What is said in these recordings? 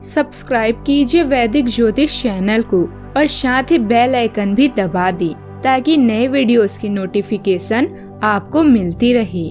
Subscribe कीजिए वैदिक ज्योतिष चैनल को और साथ ही बेल आइकन भी दबा दी ताकि नए वीडियोस की नोटिफिकेशन आपको मिलती रहे।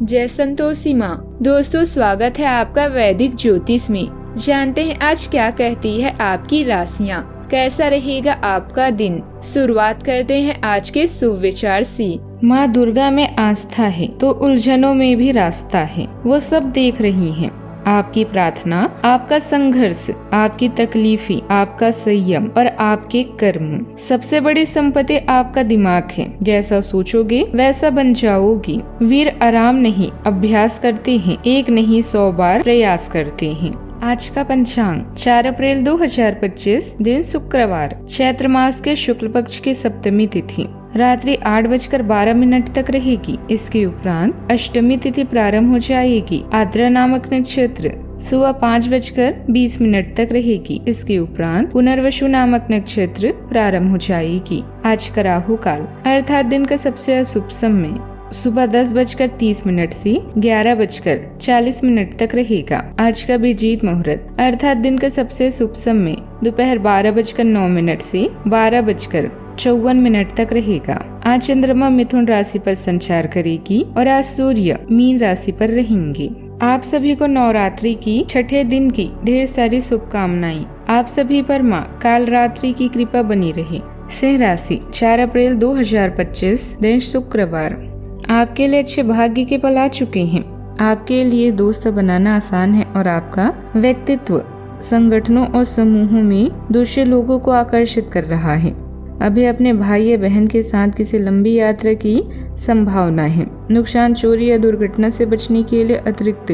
जय संतोषी माँ। दोस्तों, स्वागत है आपका वैदिक ज्योतिष में। जानते हैं आज क्या कहती है आपकी राशियाँ, कैसा रहेगा आपका दिन। शुरुआत करते हैं आज के शुभ विचार से। माँ दुर्गा में आस्था है तो उलझनों में भी रास्ता है, वो सब देख रही हैं। आपकी प्रार्थना, आपका संघर्ष, आपकी तकलीफें, आपका संयम और आपके कर्म। सबसे बड़ी संपत्ति आपका दिमाग है। जैसा सोचोगे वैसा बन जाओगी। वीर आराम नहीं अभ्यास करते हैं, एक नहीं 100 बार प्रयास करते हैं। आज का पंचांग 4 अप्रैल 2025, दिन शुक्रवार, चैत्र मास के शुक्ल पक्ष की सप्तमी तिथि रात्रि 8:12 तक रहेगी। इसके उपरांत अष्टमी तिथि प्रारंभ हो जाएगी। आद्रा नामक नक्षत्र सुबह 5:20 तक रहेगी। इसके उपरांत पुनर्वसु नामक नक्षत्र प्रारंभ हो जाएगी। आज का राहु काल अर्थात दिन का सबसे अशुभ समय सुबह 10:30 से 11:40 तक रहेगा। आज का अभिजीत मुहूर्त अर्थात दिन का सबसे शुभ समय दोपहर 12:09 से 12:54 तक रहेगा। आज चंद्रमा मिथुन राशि पर संचार करेगी और आज सूर्य मीन राशि पर रहेंगे। आप सभी को नवरात्रि की छठे दिन की ढेर सारी शुभकामनाएं। आप सभी पर माँ काल रात्रि की कृपा बनी रहे। सिंह राशि 4 अप्रैल 2025, दिन शुक्रवार। आपके लिए अच्छे भाग्य के पल आ चुके हैं। आपके लिए दोस्त बनाना आसान है और आपका व्यक्तित्व संगठनों और समूहों में दूसरे लोगों को आकर्षित कर रहा है। अभी अपने भाई या बहन के साथ किसी लंबी यात्रा की संभावना है। नुकसान, चोरी या दुर्घटना से बचने के लिए अतिरिक्त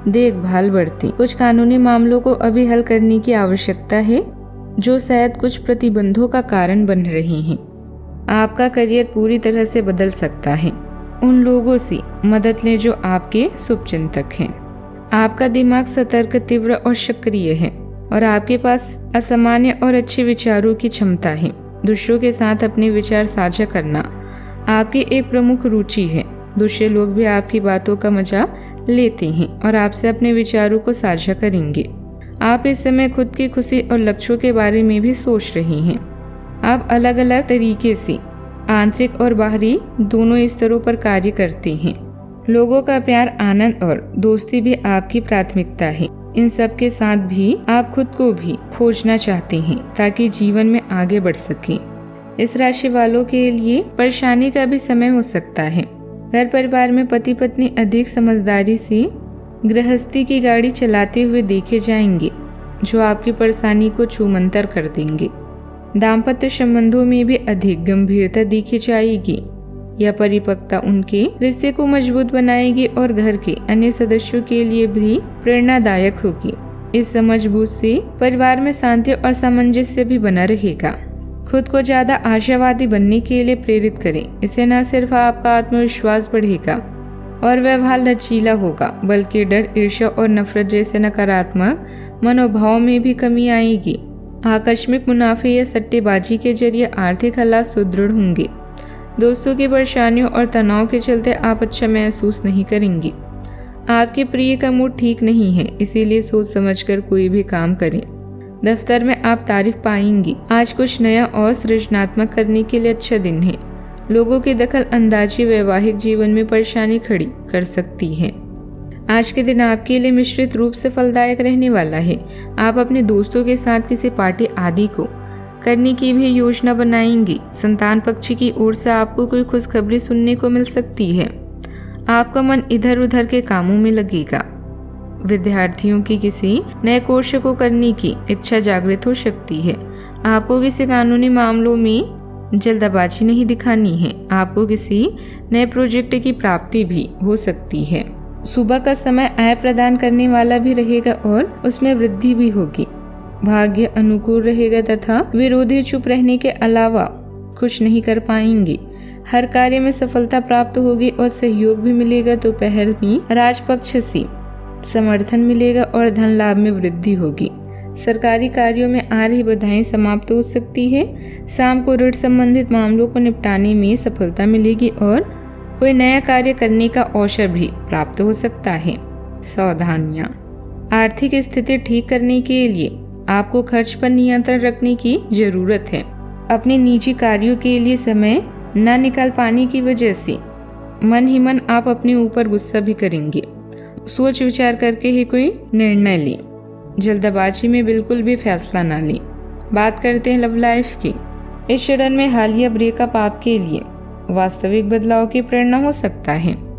देखभाल बरतें। कुछ कानूनी मामलों को अभी हल करने की आवश्यकता है जो शायद कुछ प्रतिबंधों का कारण बन रहे हैं। आपका करियर पूरी तरह से बदल सकता है। उन लोगों से मदद लें जो आपके शुभचिंतक हैं। आपका दिमाग सतर्क, तीव्र और सक्रिय है और आपके पास असामान्य और अच्छे विचारों की क्षमता है। दूसरों के साथ अपने विचार साझा करना आपकी एक प्रमुख रुचि है। दूसरे लोग भी आपकी बातों का मजा लेते हैं और आपसे अपने विचारों को साझा करेंगे। आप इस समय खुद की खुशी और लक्ष्यों के बारे में भी सोच रहे हैं। आप अलग अलग तरीके से आंतरिक और बाहरी दोनों स्तरों पर कार्य करते हैं। लोगों का प्यार, आनंद और दोस्ती भी आपकी प्राथमिकता है। इन सब के साथ भी आप खुद को भी खोजना चाहते हैं ताकि जीवन में आगे बढ़ सके। इस राशि वालों के लिए परेशानी का भी समय हो सकता है। घर परिवार में पति पत्नी अधिक समझदारी से गृहस्थी की गाड़ी चलाते हुए देखे जाएंगे जो आपकी परेशानी को छूमंतर कर देंगे। दाम्पत्य संबंधों में भी अधिक गंभीरता देखी जाएगी। यह परिपक्वता उनके रिश्ते को मजबूत बनाएगी और घर के अन्य सदस्यों के लिए भी प्रेरणादायक होगी। इस समझबूझ से परिवार में शांति और सामंजस्य भी बना रहेगा। खुद को ज्यादा आशावादी बनने के लिए प्रेरित करें। इससे न सिर्फ आपका आत्मविश्वास बढ़ेगा और व्यवहार लचीला होगा, बल्कि डर, ईर्ष्या और नफरत जैसे नकारात्मक मनोभाव में भी कमी आएगी। आकस्मिक मुनाफे या सट्टेबाजी के जरिए आर्थिक हालात सुदृढ़ होंगे। दोस्तों की परेशानियों और तनाव के चलते आप अच्छा महसूस नहीं करेंगे। आपके प्रिय का मूड ठीक नहीं है, इसीलिए सोच समझकर कोई भी काम करें। दफ्तर में आप तारीफ पाएंगी। आज कुछ नया और सृजनात्मक करने के लिए अच्छा दिन है। लोगों की दखल अंदाजी वैवाहिक जीवन में परेशानी खड़ी कर सकती है। आज के दिन आपके लिए मिश्रित रूप से फलदायक रहने वाला है। आप अपने दोस्तों के साथ किसी पार्टी आदि को करने की भी योजना बनाएंगे। संतान पक्ष की ओर से आपको कोई खुशखबरी सुनने को मिल सकती है। आपका मन इधर उधर के कामों में लगेगा। विद्यार्थियों की किसी नए कोर्स को करने की इच्छा जागृत हो सकती है। आपको किसी कानूनी मामलों में जल्दबाजी नहीं दिखानी है। आपको किसी नए प्रोजेक्ट की प्राप्ति भी हो सकती है। सुबह का समय आय प्रदान करने वाला भी रहेगा और उसमें वृद्धि भी होगी। भाग्य अनुकूल रहेगा तथा विरोधी चुप रहने के अलावा कुछ नहीं कर पाएंगे। हर कार्य में सफलता प्राप्त होगी और सहयोग भी मिलेगा। दोपहर में राजपक्ष से समर्थन मिलेगा और धन लाभ में वृद्धि होगी। सरकारी कार्यों में आ रही बाधाएं समाप्त हो सकती है। शाम को ऋण संबंधित मामलों को निपटाने में सफलता मिलेगी और कोई नया कार्य करने का अवसर भी प्राप्त हो सकता है। सावधानियां, आर्थिक स्थिति ठीक करने के लिए आपको खर्च पर नियंत्रण रखने की जरूरत है। अपने निजी कार्यों के लिए समय न निकाल पाने की वजह से मन ही मन आप अपने ऊपर गुस्सा भी करेंगे। सोच विचार करके ही कोई निर्णय लें। जल्दबाजी में बिल्कुल भी फैसला ना लें। बात करते हैं लव लाइफ की। इस चरण में हालिया ब्रेकअप आपके लिए वास्तविक बदलाव की प्रेरणा हो सकता है।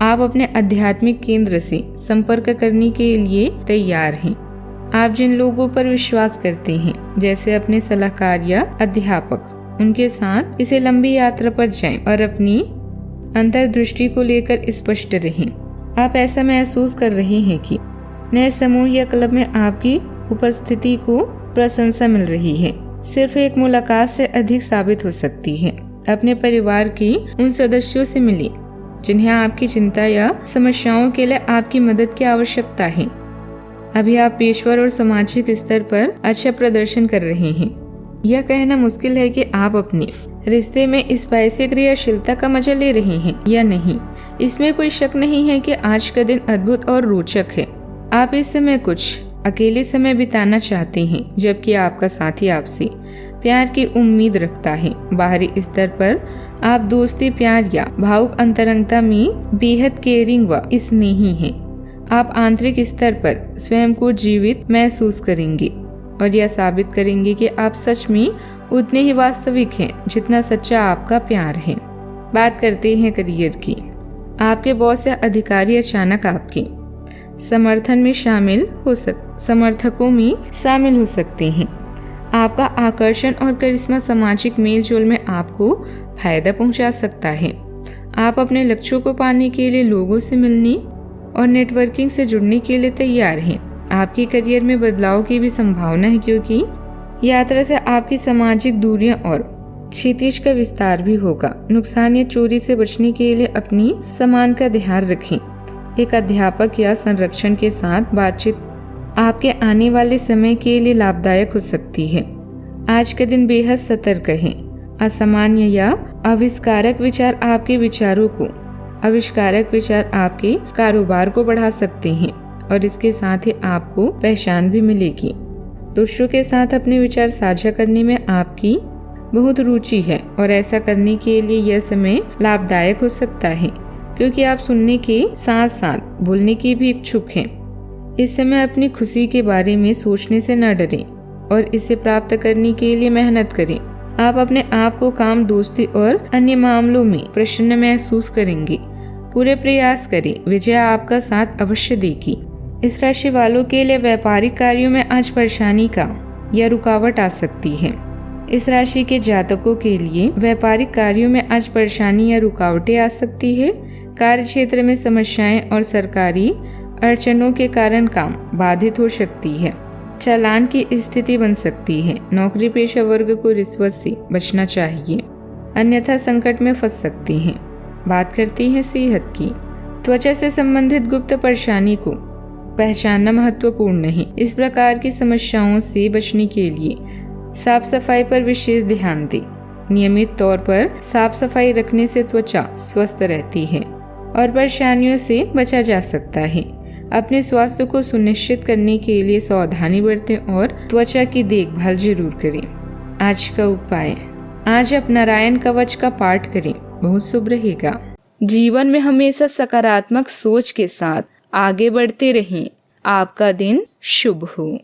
आप अपने आध्यात्मिक केंद्र से संपर्क करने के लिए तैयार हैं। आप जिन लोगों पर विश्वास करते हैं, जैसे अपने सलाहकार या अध्यापक, उनके साथ इसे लंबी यात्रा पर जाएं और अपनी अंतर्दृष्टि को लेकर स्पष्ट रहें। आप ऐसा महसूस कर रहे हैं कि नए समूह या क्लब में आपकी उपस्थिति को प्रशंसा मिल रही है। सिर्फ एक मुलाकात से अधिक साबित हो सकती है। अपने परिवार की उन सदस्यों से मिलिए जिन्हें आपकी चिंता या समस्याओं के लिए आपकी मदद की आवश्यकता है। अभी आप पेशेवर और सामाजिक स्तर पर अच्छा प्रदर्शन कर रहे हैं। यह कहना मुश्किल है कि आप अपने रिश्ते में इस पैसे क्रियाशीलता का मजा ले रहे हैं या नहीं। इसमें कोई शक नहीं है कि आज का दिन अद्भुत और रोचक है। आप इस समय कुछ अकेले समय बिताना चाहते हैं, जबकि आपका साथी आपसे प्यार की उम्मीद रखता है। बाहरी स्तर पर आप दोस्ती, प्यार या भावुक अंतरंगता में बेहद केयरिंग व स्नेही हैं। आप आंतरिक स्तर पर स्वयं को जीवित महसूस करेंगे और यह साबित करेंगे कि आप सच में उतने ही वास्तविक हैं जितना सच्चा आपका प्यार है। बात करते हैं करियर की। आपके बॉस या अधिकारी अचानक आपके समर्थकों में शामिल हो सकते हैं। आपका आकर्षण और करिश्मा सामाजिक मेलजोल में आपको फायदा पहुंचा सकता है। आप अपने लक्ष्यों को पाने के लिए लोगों से मिलने और नेटवर्किंग से जुड़ने के लिए तैयार हैं। आपके करियर में बदलाव की भी संभावना है, क्योंकि यात्रा से आपकी सामाजिक दूरियां और क्षितिज का विस्तार भी होगा। नुकसान या चोरी से बचने के लिए अपनी सामान का ध्यान रखें। एक अध्यापक या संरक्षण के साथ बातचीत आपके आने वाले समय के लिए लाभदायक हो सकती है। आज के दिन बेहद सतर्क हैं। असामान्य या आविष्कारक विचार आपके कारोबार को बढ़ा सकते हैं और इसके साथ ही आपको पहचान भी मिलेगी। दूसरों के साथ अपने विचार साझा करने में आपकी बहुत रुचि है और ऐसा करने के लिए यह समय लाभदायक हो सकता है, क्योंकि आप सुनने के साथ साथ बोलने की भी इच्छुक हैं। इस समय अपनी खुशी के बारे में सोचने से न डरें और इसे प्राप्त करने के लिए मेहनत करें। आप अपने आप को काम, दोस्ती और अन्य मामलों में प्रसन्न महसूस करेंगे। पूरे प्रयास करें, विजय आपका साथ अवश्य देगी। इस राशि वालों के लिए व्यापारिक कार्यों में आज परेशानी का या रुकावट आ सकती है। इस राशि के जातकों के लिए व्यापारिक कार्यों में आज परेशानी या रुकावटें आ सकती है। कार्य क्षेत्र में समस्याएं और सरकारी अड़चनों के कारण काम बाधित हो सकती है। चालान की स्थिति बन सकती है। नौकरी पेशा वर्ग को रिश्वत से बचना चाहिए, अन्यथा संकट में फंस सकते हैं। बात करते हैं सेहत की। त्वचा से संबंधित गुप्त परेशानी को पहचानना महत्वपूर्ण है। इस प्रकार की समस्याओं से बचने के लिए साफ सफाई पर विशेष ध्यान दें। नियमित तौर पर साफ सफाई रखने से त्वचा स्वस्थ रहती है और परेशानियों से बचा जा सकता है। अपने स्वास्थ्य को सुनिश्चित करने के लिए सावधानी बरतें और त्वचा की देखभाल जरूर करें। आज का उपाय, आज आप नारायण कवच का पाठ करें, बहुत शुभ रहेगा। जीवन में हमेशा सकारात्मक सोच के साथ आगे बढ़ते रहें। आपका दिन शुभ हो।